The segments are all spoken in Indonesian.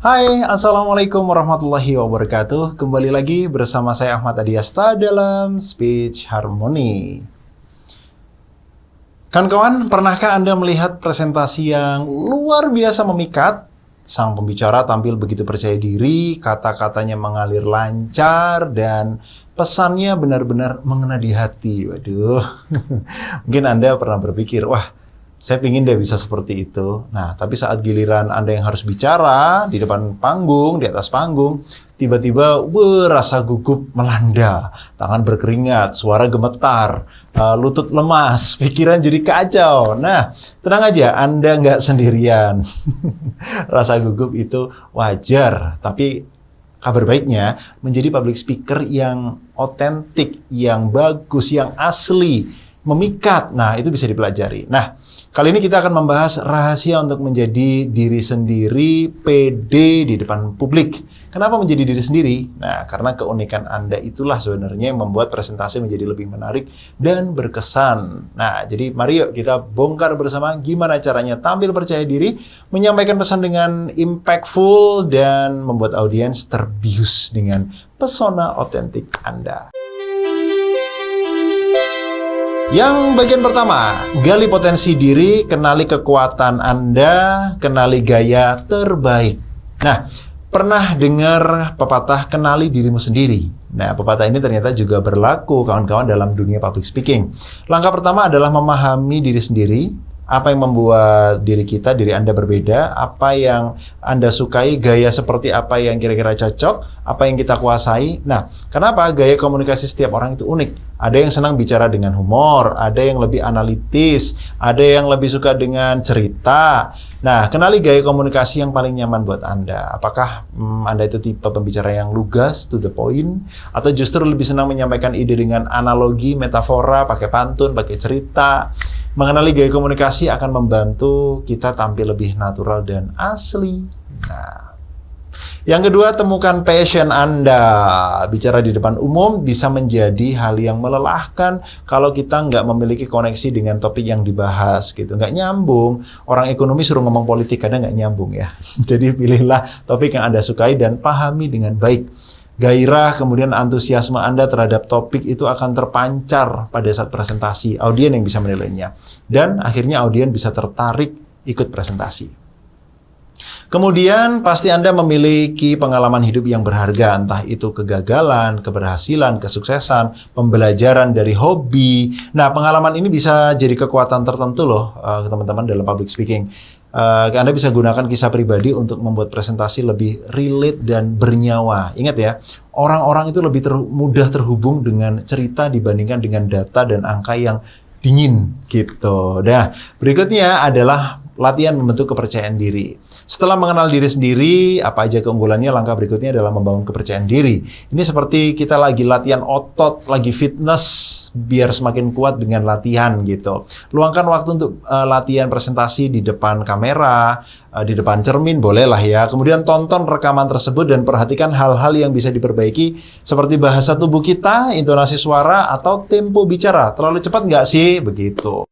Hai, Assalamualaikum warahmatullahi wabarakatuh. Kembali lagi bersama saya Ahmad Adiasta dalam Speech Harmony. Kawan-kawan, pernahkah Anda melihat presentasi yang luar biasa memikat? Sang pembicara tampil begitu percaya diri, kata-katanya mengalir lancar, dan pesannya benar-benar mengena di hati. Waduh, mungkin Anda pernah berpikir, wah, saya pingin deh bisa seperti itu. Nah, tapi saat giliran Anda yang harus bicara di depan panggung, di atas panggung, tiba-tiba rasa gugup melanda, tangan berkeringat, suara gemetar, lutut lemas, pikiran jadi kacau. Nah, tenang aja, Anda nggak sendirian. Rasa gugup itu wajar, tapi kabar baiknya menjadi public speaker yang otentik, yang bagus, yang asli, memikat. Nah, itu bisa dipelajari. Nah, kali ini kita akan membahas rahasia untuk menjadi diri sendiri, pede di depan publik. Kenapa menjadi diri sendiri? Nah, karena keunikan Anda itulah sebenarnya yang membuat presentasi menjadi lebih menarik dan berkesan. Nah, jadi mari yuk kita bongkar bersama gimana caranya tampil percaya diri, menyampaikan pesan dengan impactful, dan membuat audiens terbius dengan pesona otentik Anda. Yang bagian pertama, gali potensi diri, kenali kekuatan Anda, kenali gaya terbaik. Nah, pernah dengar pepatah kenali dirimu sendiri? Nah, pepatah ini ternyata juga berlaku kawan-kawan dalam dunia public speaking. Langkah pertama adalah memahami diri sendiri. Apa yang membuat diri kita, diri Anda berbeda, apa yang Anda sukai, gaya seperti apa yang kira-kira cocok, apa yang kita kuasai. Nah, kenapa gaya komunikasi setiap orang itu unik? Ada yang senang bicara dengan humor, ada yang lebih analitis, ada yang lebih suka dengan cerita. Nah, kenali gaya komunikasi yang paling nyaman buat Anda. Apakah Anda itu tipe pembicara yang lugas, to the point, atau justru lebih senang menyampaikan ide dengan analogi, metafora, pakai pantun, pakai cerita. Mengenali gaya komunikasi akan membantu kita tampil lebih natural dan asli. Nah, yang kedua, temukan passion Anda. Bicara di depan umum bisa menjadi hal yang melelahkan kalau kita nggak memiliki koneksi dengan topik yang dibahas, gitu. Nggak nyambung. Orang ekonomi suruh ngomong politik, kadang nggak nyambung ya. Jadi pilihlah topik yang Anda sukai dan pahami dengan baik. Gairah, kemudian antusiasme Anda terhadap topik itu akan terpancar pada saat presentasi. Audien yang bisa menilainya. Dan akhirnya audien bisa tertarik ikut presentasi. Kemudian pasti Anda memiliki pengalaman hidup yang berharga, entah itu kegagalan, keberhasilan, kesuksesan, pembelajaran dari hobi. Nah, pengalaman ini bisa jadi kekuatan tertentu loh, teman-teman, dalam public speaking. Anda bisa gunakan kisah pribadi untuk membuat presentasi lebih relate dan bernyawa. Ingat ya, orang-orang itu lebih mudah terhubung dengan cerita dibandingkan dengan data dan angka yang dingin gitu. Nah, berikutnya adalah latihan membentuk kepercayaan diri. Setelah mengenal diri sendiri, apa aja keunggulannya, langkah berikutnya adalah membangun kepercayaan diri. Ini seperti kita lagi latihan otot, lagi fitness, biar semakin kuat dengan latihan gitu. Luangkan waktu untuk latihan presentasi di depan kamera, di depan cermin, bolehlah ya. Kemudian tonton rekaman tersebut dan perhatikan hal-hal yang bisa diperbaiki, seperti bahasa tubuh kita, intonasi suara, atau tempo bicara. Terlalu cepat nggak sih? Begitu.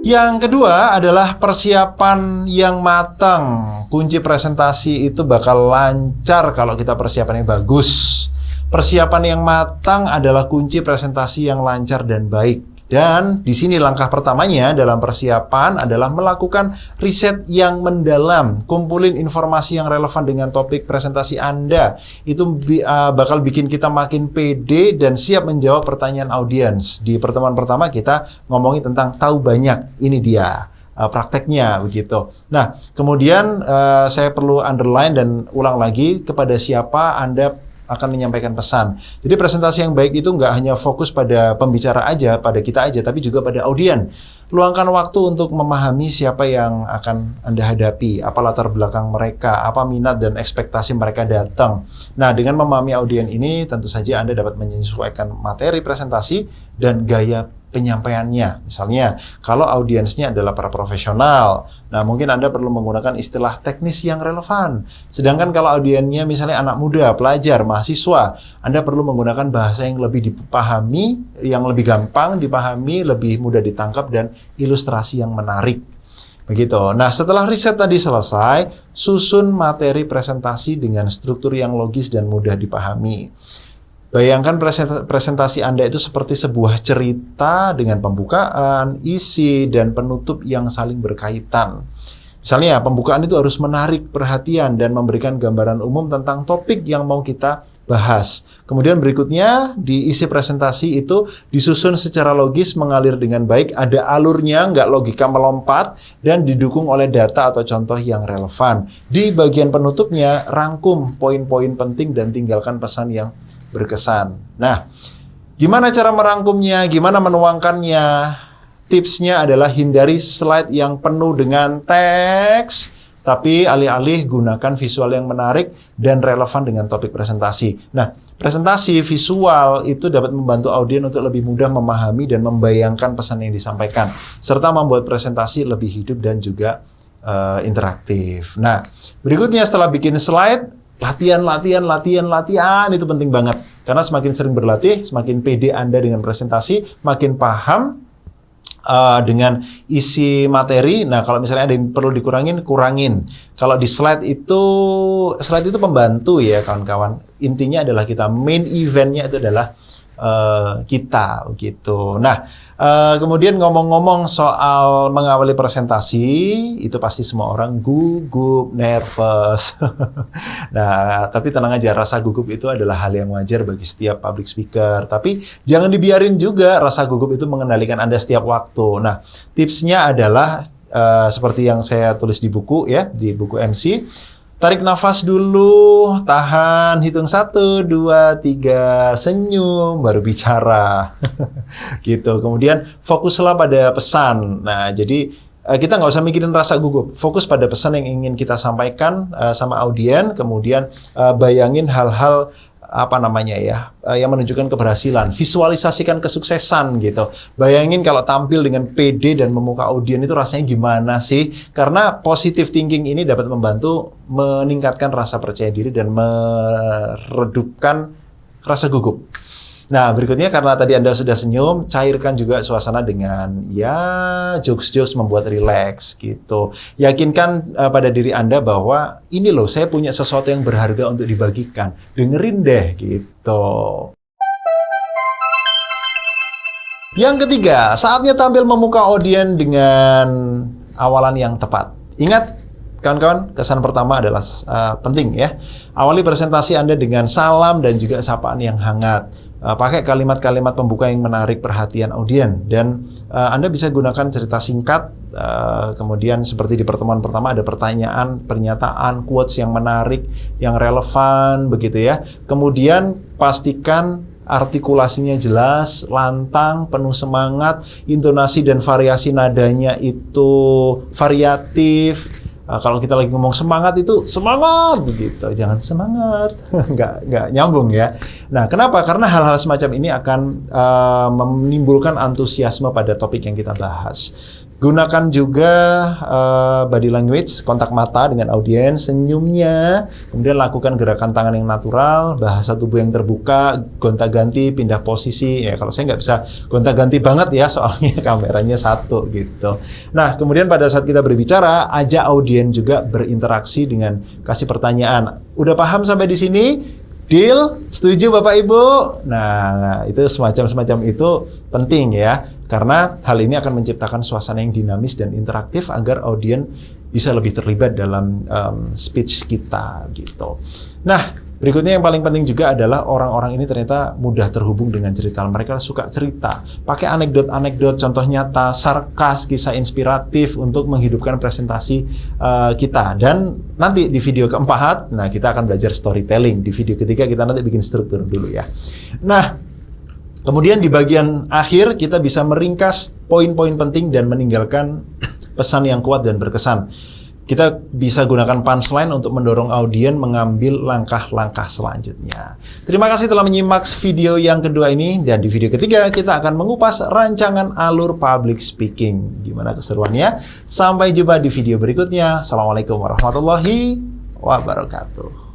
Yang kedua adalah persiapan yang matang. Kunci presentasi itu bakal lancar kalau kita persiapannya bagus. Persiapan yang matang adalah kunci presentasi yang lancar dan baik. Dan di sini langkah pertamanya dalam persiapan adalah melakukan riset yang mendalam. Kumpulin informasi yang relevan dengan topik presentasi Anda. Itu bakal bikin kita makin pede dan siap menjawab pertanyaan audiens. Di pertemuan pertama kita ngomongin tentang tahu banyak. Ini dia prakteknya begitu. Nah, kemudian saya perlu underline dan ulang lagi kepada siapa Anda akan menyampaikan pesan. Jadi presentasi yang baik itu nggak hanya fokus pada pembicara aja, pada kita aja, tapi juga pada audien. Luangkan waktu untuk memahami siapa yang akan Anda hadapi, apa latar belakang mereka, apa minat dan ekspektasi mereka datang. Nah, dengan memahami audien ini, tentu saja Anda dapat menyesuaikan materi presentasi dan gaya penyampaiannya. Misalnya, kalau audiensnya adalah para profesional, nah mungkin Anda perlu menggunakan istilah teknis yang relevan. Sedangkan kalau audiensnya misalnya anak muda, pelajar, mahasiswa, Anda perlu menggunakan bahasa yang lebih dipahami, yang lebih gampang dipahami, lebih mudah ditangkap, dan ilustrasi yang menarik. Begitu. Nah, setelah riset tadi selesai, susun materi presentasi dengan struktur yang logis dan mudah dipahami. Bayangkan presentasi Anda itu seperti sebuah cerita dengan pembukaan, isi, dan penutup yang saling berkaitan. Misalnya, pembukaan itu harus menarik perhatian dan memberikan gambaran umum tentang topik yang mau kita bahas. Kemudian berikutnya, di isi presentasi itu disusun secara logis, mengalir dengan baik, ada alurnya, nggak logika melompat, dan didukung oleh data atau contoh yang relevan. Di bagian penutupnya, rangkum poin-poin penting dan tinggalkan pesan yang berkesan. Nah, gimana cara merangkumnya, gimana menuangkannya? Tipsnya adalah hindari slide yang penuh dengan teks, tapi alih-alih gunakan visual yang menarik dan relevan dengan topik presentasi. Nah, presentasi visual itu dapat membantu audiens untuk lebih mudah memahami dan membayangkan pesan yang disampaikan, serta membuat presentasi lebih hidup dan juga interaktif. Nah, berikutnya setelah bikin slide, latihan itu penting banget. Karena semakin sering berlatih, semakin pede Anda dengan presentasi, makin paham dengan isi materi. Nah, kalau misalnya ada yang perlu dikurangin, kurangin. Kalau di slide itu pembantu ya kawan-kawan. Intinya adalah kita, main eventnya itu adalah kita gitu. Nah, kemudian ngomong-ngomong soal mengawali presentasi, itu pasti semua orang gugup, nervous. Nah, tapi tenang aja, rasa gugup itu adalah hal yang wajar bagi setiap public speaker. Tapi jangan dibiarin juga rasa gugup itu mengendalikan Anda setiap waktu. Nah, tipsnya adalah seperti yang saya tulis di buku ya, di buku MC. Tarik nafas dulu, tahan, hitung 1, 2, 3, senyum, baru bicara. Gitu. Kemudian fokuslah pada pesan. Nah, jadi kita nggak usah mikirin rasa gugup. Fokus pada pesan yang ingin kita sampaikan sama audiens. Kemudian bayangin hal-hal yang menunjukkan keberhasilan, visualisasikan kesuksesan gitu. Bayangin kalau tampil dengan PD dan memuka audiens itu rasanya gimana sih? Karena positive thinking ini dapat membantu meningkatkan rasa percaya diri dan meredupkan rasa gugup. Nah, berikutnya karena tadi Anda sudah senyum, cairkan juga suasana dengan ya jokes-jokes membuat rileks gitu. Yakinkan pada diri Anda bahwa ini loh, saya punya sesuatu yang berharga untuk dibagikan. Dengerin deh gitu. Yang ketiga, saatnya tampil memuka audiens dengan awalan yang tepat. Ingat, kawan-kawan, kesan pertama adalah penting ya. Awali presentasi Anda dengan salam dan juga sapaan yang hangat. Pakai kalimat-kalimat pembuka yang menarik perhatian audiens. Dan Anda bisa gunakan cerita singkat. Kemudian seperti di pertemuan pertama ada pertanyaan, pernyataan, quotes yang menarik, yang relevan, begitu ya. Kemudian pastikan artikulasinya jelas, lantang, penuh semangat, intonasi dan variasi nadanya itu variatif. Kalau kita lagi ngomong semangat itu semangat begitu, jangan semangat, nggak nyambung ya. Nah, kenapa? Karena hal-hal semacam ini akan menimbulkan antusiasme pada topik yang kita bahas. Gunakan juga body language, kontak mata dengan audiens, senyumnya, kemudian lakukan gerakan tangan yang natural, bahasa tubuh yang terbuka, gonta-ganti, pindah posisi. Ya, kalau saya nggak bisa gonta-ganti banget ya, soalnya kameranya satu gitu. Nah, kemudian pada saat kita berbicara, ajak audiens juga berinteraksi dengan kasih pertanyaan. Udah paham sampai di sini? Deal? Setuju Bapak Ibu? Nah, itu semacam itu penting ya. Karena hal ini akan menciptakan suasana yang dinamis dan interaktif agar audiens bisa lebih terlibat dalam speech kita gitu. Nah, berikutnya yang paling penting juga adalah orang-orang ini ternyata mudah terhubung dengan cerita. Mereka suka cerita, pakai anekdot-anekdot, contoh nyata, sarkas, kisah inspiratif untuk menghidupkan presentasi kita. Dan nanti di video keempat, nah kita akan belajar storytelling. Di video ketiga kita nanti bikin struktur dulu ya. Nah, kemudian di bagian akhir kita bisa meringkas poin-poin penting dan meninggalkan pesan yang kuat dan berkesan. Kita bisa gunakan punchline untuk mendorong audiens mengambil langkah-langkah selanjutnya. Terima kasih telah menyimak video yang kedua ini, dan di video ketiga kita akan mengupas rancangan alur public speaking. Gimana keseruannya? Sampai jumpa di video berikutnya. Assalamualaikum warahmatullahi wabarakatuh.